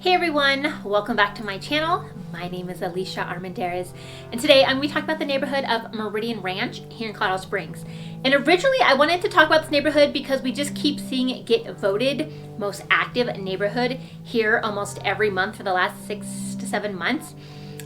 Hey everyone, welcome back to my channel. My name is Alicia Armendariz, and today I'm going to be talking about the neighborhood of Meridian Ranch here in Colorado Springs. And originally I wanted to talk about this neighborhood because we just keep seeing it get voted most active neighborhood here almost every month for the last 6 to 7 months.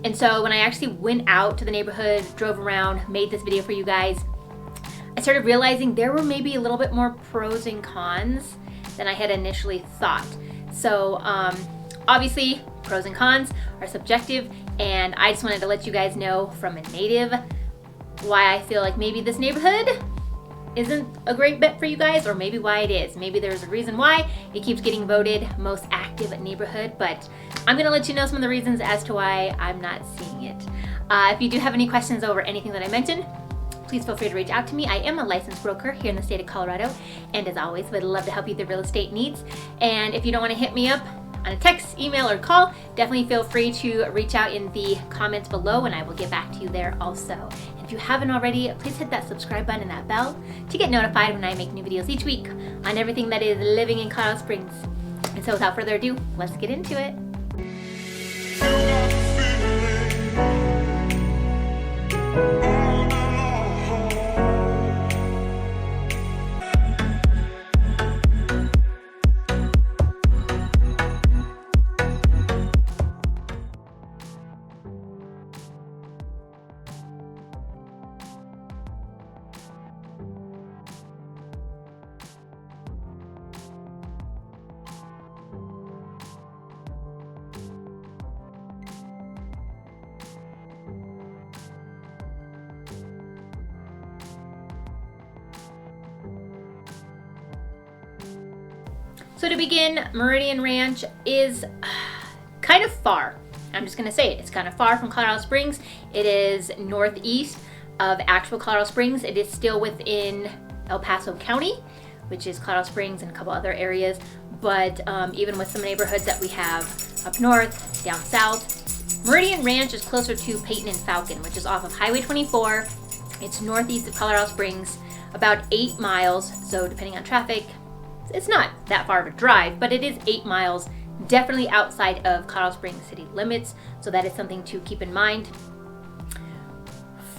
And so when I actually went out to the neighborhood, drove around, made this video for you guys, I started realizing there were maybe a little bit more pros and cons than I had initially thought. So obviously, pros and cons are subjective, and I just wanted to let you guys know from a native why I feel like maybe this neighborhood isn't a great bet for you guys, or maybe why it is. Maybe there's a reason why it keeps getting voted most active neighborhood, but I'm gonna let you know some of the reasons as to why I'm not seeing it. If you do have any questions over anything that I mentioned, please feel free to reach out to me. I am a licensed broker here in the state of Colorado, and as always, would love to help you with your real estate needs. And if you don't want to hit me up on a text, email, or call, definitely feel free to reach out in the comments below and I will get back to you there also. And if you haven't already, please hit that subscribe button and that bell to get notified when I make new videos each week on everything that is living in Colorado Springs. And so without further ado, let's get into it. So to begin, Meridian Ranch is kind of far. I'm just gonna say it. It's kind of far from Colorado Springs. It is northeast of actual Colorado Springs. It is still within El Paso County, which is Colorado Springs and a couple other areas. But even with some neighborhoods that we have up north, down south, Meridian Ranch is closer to Peyton and Falcon, which is off of Highway 24. It's northeast of Colorado Springs, about 8 miles. So depending on traffic, it's not that far of a drive, but it is 8 miles, definitely outside of Colorado Springs city limits, so that is something to keep in mind.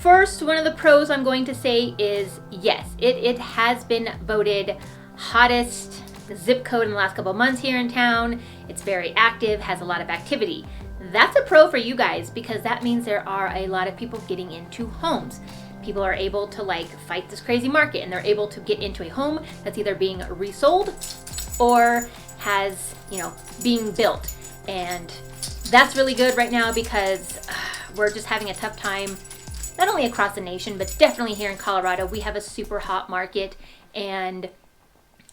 First, one of the pros I'm going to say is, yes, it has been voted hottest zip code in the last couple of months here in town. It's very active, has a lot of activity. That's a pro for you guys because that means there are a lot of people getting into homes. People are able to fight this crazy market, and they're able to get into a home that's either being resold or has, being built. And that's really good right now because we're just having a tough time, not only across the nation, but definitely here in Colorado. We have a super hot market, and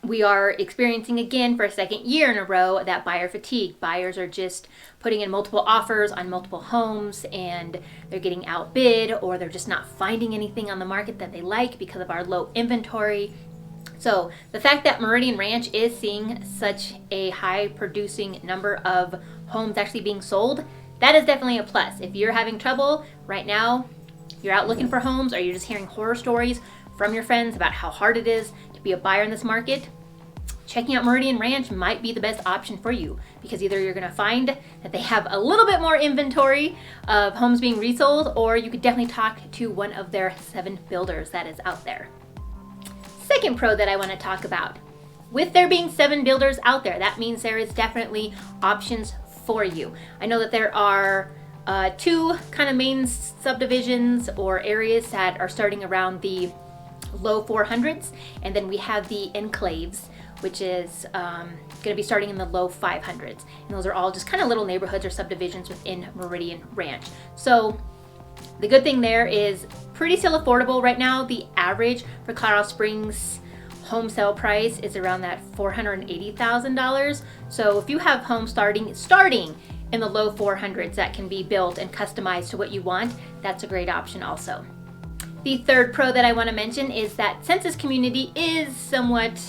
we are experiencing again for a second year in a row that buyer fatigue. Buyers are just putting in multiple offers on multiple homes, and they're getting outbid, or they're just not finding anything on the market that they like because of our low inventory. So the fact that Meridian Ranch is seeing such a high producing number of homes actually being sold, that is definitely a plus. If you're having trouble right now, you're out looking for homes, or you're just hearing horror stories from your friends about how hard it is to be a buyer in this market, checking out Meridian Ranch might be the best option for you, because either you're going to find that they have a little bit more inventory of homes being resold, or you could definitely talk to one of their 7 builders that is out there. Second pro that I want to talk about, with there being 7 builders out there, that means there is definitely options for you. I know that there are 2 kind of main subdivisions or areas that are starting around the low 400s, and then we have the enclaves, which is going to be starting in the low 500s. And those are all just kind of little neighborhoods or subdivisions within Meridian Ranch. So the good thing there is pretty still affordable right now. The average for Colorado Springs home sale price is around that $480,000. So if you have homes starting in the low 400s that can be built and customized to what you want, that's a great option also. The third pro that I want to mention is that since this community is somewhat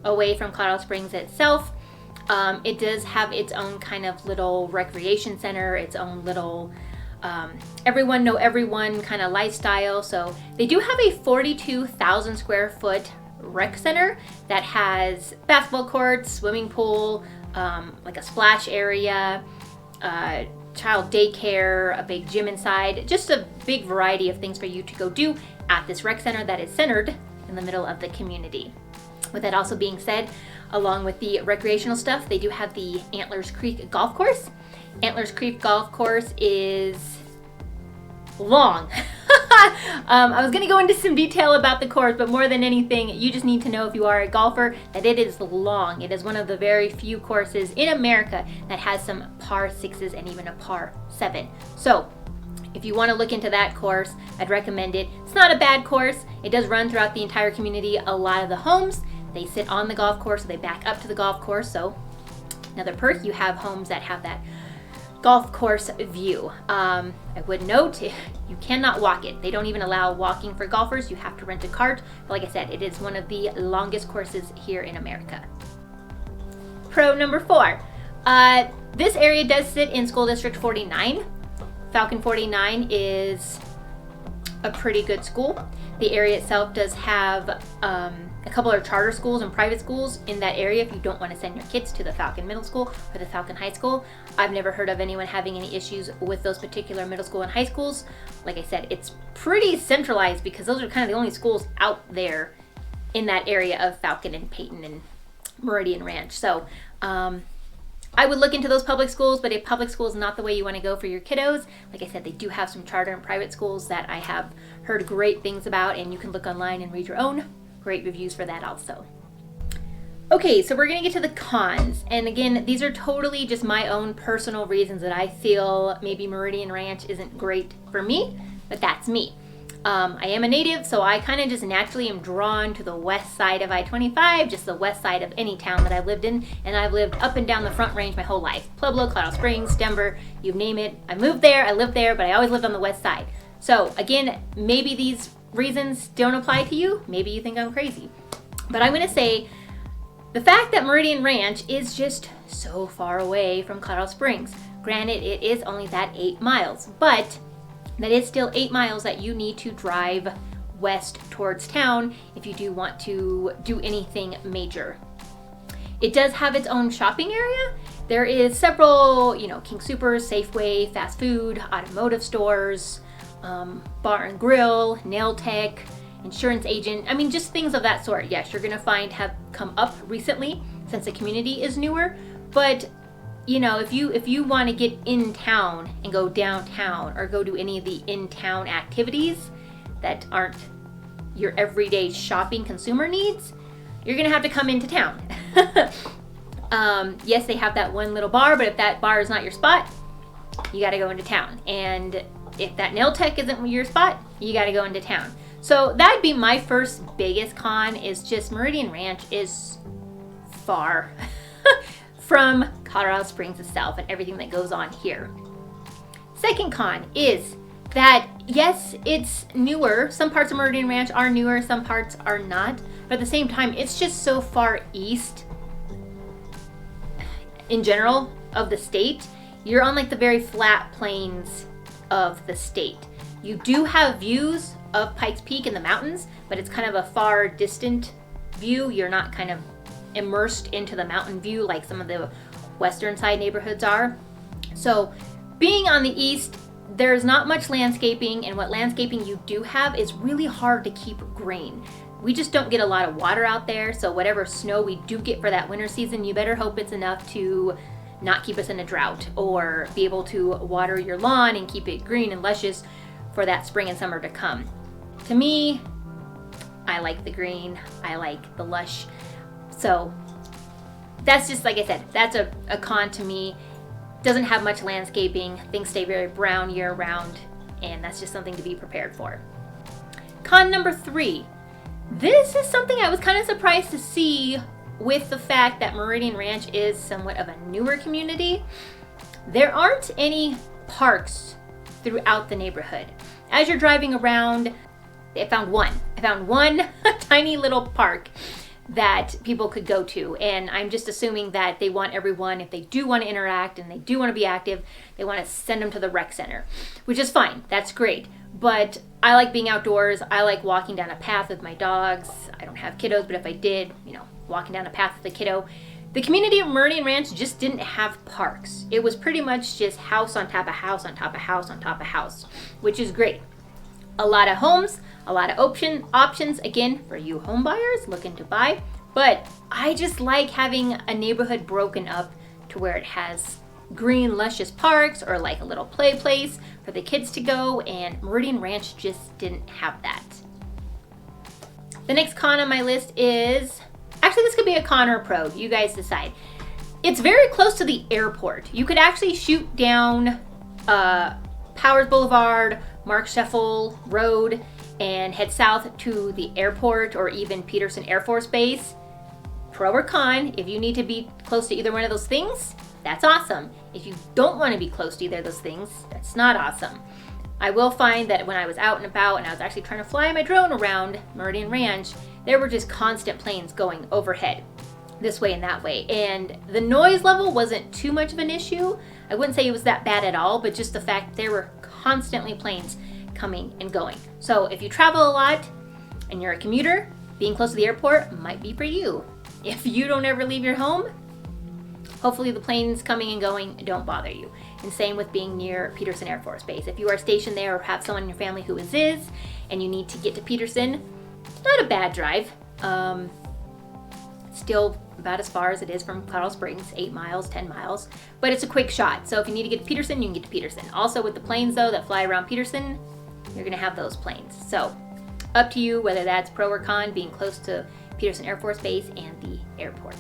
away from Colorado Springs itself, it does have its own kind of little recreation center, its own little everyone know everyone kind of lifestyle. So they do have a 42,000 square foot rec center that has basketball courts, swimming pool, like a splash area, child daycare, a big gym inside, just a big variety of things for you to go do at this rec center that is centered in the middle of the community. With that also being said, along with the recreational stuff, they do have the Antlers Creek Golf Course. Antlers Creek Golf Course is long. I was going to go into some detail about the course, but more than anything, you just need to know if you are a golfer that it is long. It is one of the very few courses in America that has some par 6s and even a par 7. So if you want to look into that course, I'd recommend it. It's not a bad course. It does run throughout the entire community. A lot of the homes, they sit on the golf course, so they back up to the golf course. So another perk, you have homes that have that golf course view. I would note, you cannot walk it. They don't even allow walking for golfers. You have to rent a cart. But like I said, it is one of the longest courses here in America. Pro number 4. This area does sit in School District 49. Falcon 49 is a pretty good school. The area itself does have a couple of charter schools and private schools in that area if you don't want to send your kids to the Falcon Middle School or the Falcon High School. I've never heard of anyone having any issues with those particular middle school and high schools. Like I said, it's pretty centralized because those are kind of the only schools out there in that area of Falcon and Peyton and Meridian Ranch. So I would look into those public schools, but if public school is not the way you want to go for your kiddos, like I said, they do have some charter and private schools that I have heard great things about, and you can look online and read your own great reviews for that also. Okay, so we're going to get to the cons. And again, these are totally just my own personal reasons that I feel maybe Meridian Ranch isn't great for me, but that's me. I am a native, so I kind of just naturally am drawn to the west side of I-25, just the west side of any town that I've lived in, and I've lived up and down the Front Range my whole life. Pueblo, Colorado Springs, Denver, you name it. I moved there, I lived there, but I always lived on the west side. So again, maybe these reasons don't apply to you. Maybe you think I'm crazy. But I'm going to say the fact that Meridian Ranch is just so far away from Colorado Springs. Granted, it is only that 8 miles, but that is still 8 miles that you need to drive west towards town if you do want to do anything major. It does have its own shopping area. There is several, King Soopers, Safeway, fast food, automotive stores, bar and grill, nail tech, insurance agent. I mean, just things of that sort. Yes, you're gonna find have come up recently since the community is newer, but if you want to get in town and go downtown or go do any of the in-town activities that aren't your everyday shopping consumer needs, you're gonna have to come into town. Yes, they have that one little bar, but if that bar is not your spot, you got to go into town. And if that nail tech isn't your spot, you got to go into town. So that'd be my first biggest con, is just Meridian Ranch is far from Colorado Springs itself and everything that goes on here. Second con is that, yes, it's newer. Some parts of Meridian Ranch are newer, some parts are not. But at the same time, it's just so far east in general of the state. You're on like the very flat plains of the state. You do have views of Pikes Peak in the mountains, but it's kind of a far distant view. You're not kind of immersed into the mountain view like some of the western side neighborhoods are. So being on the east, there's not much landscaping, and what landscaping you do have is really hard to keep green. We just don't get a lot of water out there, so whatever snow we do get for that winter season, you better hope it's enough to not keep us in a drought or be able to water your lawn and keep it green and luscious for that spring and summer to come. To me, I like the green, I like the lush. So that's just, like I said, that's a con to me. Doesn't have much landscaping, things stay very brown year round, and that's just something to be prepared for. Con number 3. This is something I was kind of surprised to see with the fact that Meridian Ranch is somewhat of a newer community. There aren't any parks throughout the neighborhood. As you're driving around, I found one tiny little park that people could go to, and I'm just assuming that they want everyone, if they do want to interact and they do want to be active, they want to send them to the rec center, which is fine. That's great. But I like being outdoors. I like walking down a path with my dogs. I don't have kiddos, but if I did, walking down a path with a kiddo, The community of Meridian Ranch just didn't have parks. It was pretty much just house on top of house on top of house on top of house, which is great. A lot of homes, a lot of options, again, for you home buyers looking to buy. But I just like having a neighborhood broken up to where it has green, luscious parks or like a little play place for the kids to go, and Meridian Ranch just didn't have that. The next con on my list is, actually this could be a con or a pro, you guys decide. It's very close to the airport. You could actually shoot down Powers Boulevard, Mark Scheffel Road, and head south to the airport or even Peterson Air Force Base. Pro or con, if you need to be close to either one of those things, that's awesome. If you don't want to be close to either of those things, that's not awesome. I will find that when I was out and about and I was actually trying to fly my drone around Meridian Ranch, there were just constant planes going overhead, this way and that way. And the noise level wasn't too much of an issue. I wouldn't say it was that bad at all, but just the fact there were constantly planes coming and going. So if you travel a lot and you're a commuter, being close to the airport might be for you. If you don't ever leave your home, hopefully the planes coming and going don't bother you. And same with being near Peterson Air Force Base. If you are stationed there or have someone in your family who is and you need to get to Peterson, not a bad drive. Still about as far as it is from Colorado Springs, 8 miles, 10 miles, but it's a quick shot. So if you need to get to Peterson, you can get to Peterson. Also with the planes though that fly around Peterson, you're gonna have those planes. So up to you whether that's pro or con, being close to Peterson Air Force Base and the airport.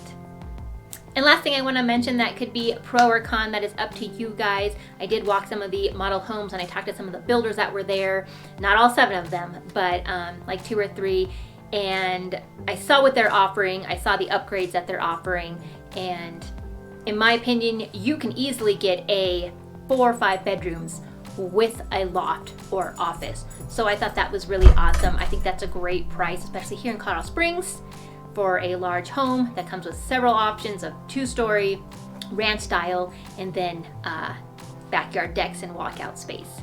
And last thing I want to mention that could be pro or con, that is up to you guys. I did walk some of the model homes and I talked to some of the builders that were there. Not all 7 of them, but like 2 or 3. And I saw what they're offering. I saw the upgrades that they're offering. And in my opinion, you can easily get a 4 or 5 bedrooms with a loft or office. So I thought that was really awesome. I think that's a great price, especially here in Colorado Springs, for a large home that comes with several options of 2-story, ranch style, and then backyard decks and walkout space.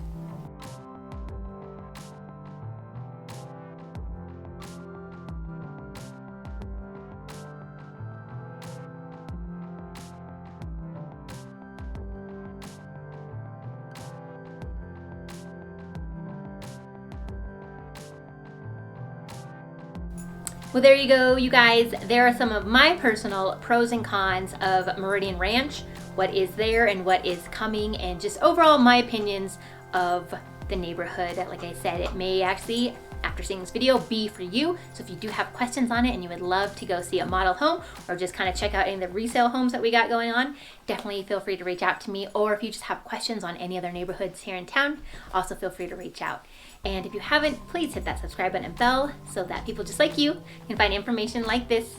Well, there you go, you guys. There are some of my personal pros and cons of Meridian Ranch, what is there and what is coming, and just overall my opinions of the neighborhood. Like I said, it may actually, after seeing this video, be for you. So if you do have questions on it and you would love to go see a model home or just kind of check out any of the resale homes that we got going on, definitely feel free to reach out to me. Or if you just have questions on any other neighborhoods here in town, also feel free to reach out. And if you haven't, please hit that subscribe button and bell so that people just like you can find information like this.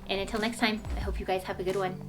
And until next time, I hope you guys have a good one.